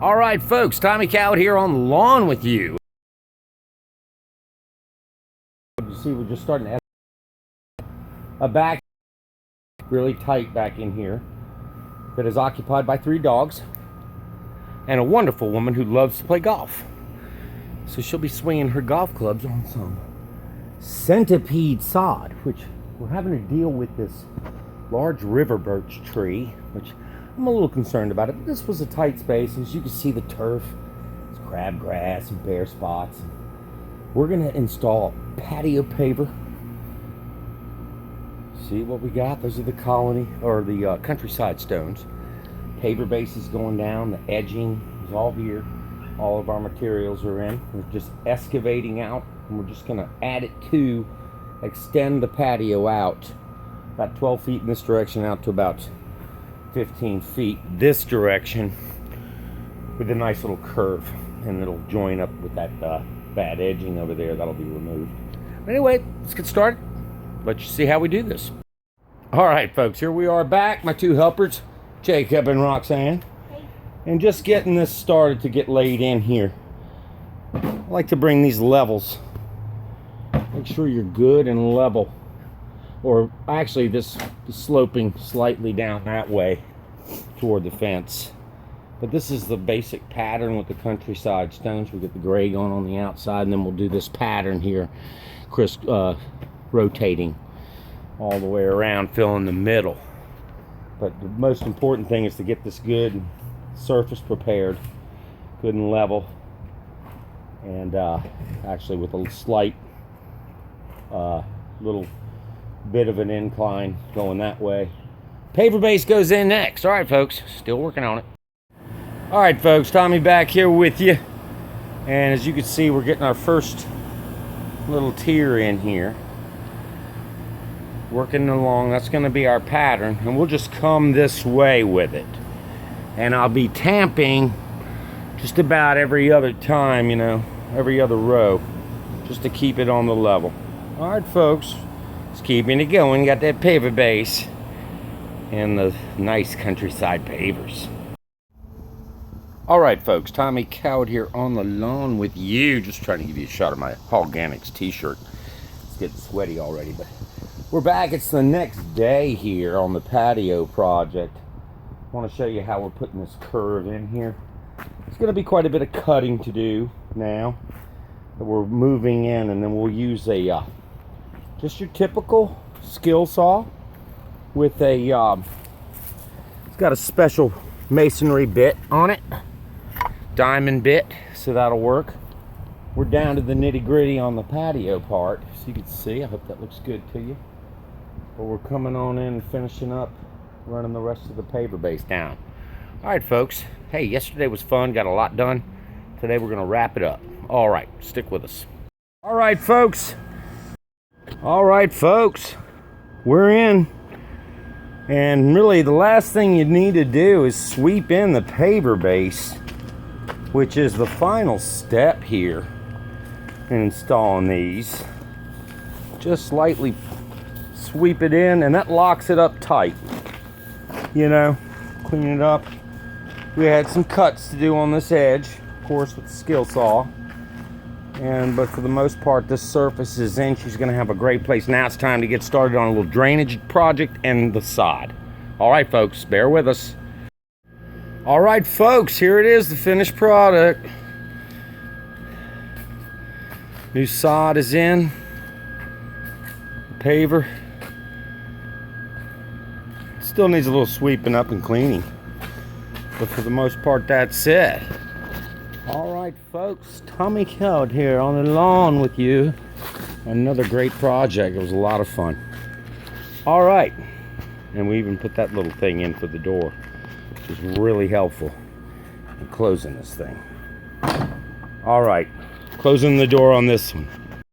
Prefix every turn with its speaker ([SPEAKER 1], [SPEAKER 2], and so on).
[SPEAKER 1] All right, folks, Tommy Cowett here on the lawn with you. You see, we're just starting to a back really tight back in here that is occupied by 3 dogs and a wonderful woman who loves to play golf. So she'll be swinging her golf clubs on some centipede sod, which we're having to deal with this large river birch tree, which I'm a little concerned about it. But this was a tight space, and as you can see, the turf, it's crabgrass and bare spots. We're gonna install patio paver. See what we got? Those are the colony or the countryside stones. Paver base is going down. The edging is all here. All of our materials are in. We're just excavating out, and we're just gonna add it to extend the patio out about 12 feet in this direction out to about 15 feet this direction with a nice little curve, and it'll join up with that bad edging over there. That'll be removed. But anyway, let's get started. Let you see how we do this. All right, folks, here we are back, my 2 helpers, Jacob and Roxanne. Hey. And just getting this started to get laid in here. I like to bring these levels. Make sure you're good and level. Or actually this is sloping slightly down that way toward the fence. But this is the basic pattern with the countryside stones. We get the gray going on the outside, and then we'll do this pattern here, rotating all the way around, filling the middle. But the most important thing is to get this good surface prepared, good and level, and actually with a slight little bit of an incline going that way. Paver base goes in next. All right, folks, still working on it. All right, folks, Tommy back here with you, and as you can see, we're getting our first little tier in here, working along. That's going to be our pattern, and we'll just come this way with it, and I'll be tamping just about every other time, you know, every other row, just to keep it on the level. All right, folks, just keeping it going. Got that paver base and the nice countryside pavers. All right, folks, Tommy Cowett here on the lawn with you. Just trying to give you a shot of my Organics t-shirt. It's getting sweaty already, but we're back. It's the next day here on the patio project. I want to show you how we're putting this curve in here. It's going to be quite a bit of cutting to do now that we're moving in, and then we'll use a just your typical skill saw with a it's got a special masonry bit on it, diamond bit, so that'll work. We're down to the nitty-gritty on the patio part, so you can see. I hope that looks good to you. But we're coming on in and finishing up, running the rest of the paver base down. All right, folks. Hey, yesterday was fun, got a lot done. Today we're gonna wrap it up. All right, stick with us. All right, folks, we're in. And really, the last thing you need to do is sweep in the paver base, which is the final step here in installing these. Just lightly sweep it in, and that locks it up tight. You know, clean it up. We had some cuts to do on this edge, of course, with the skill saw. But for the most part, this surface is in. She's going to have a great place. Now it's time to get started on a little drainage project and the sod. All right, folks, bear with us. All right, folks, here it is, the finished product. New sod is in. Paver. Still needs a little sweeping up and cleaning. But for the most part, that's it. All right, folks, Tommy Cowett here on the lawn with you. Another great project. It was a lot of fun. All right, and we even put that little thing in for the door, which is really helpful in closing this thing. All right, closing the door on this one.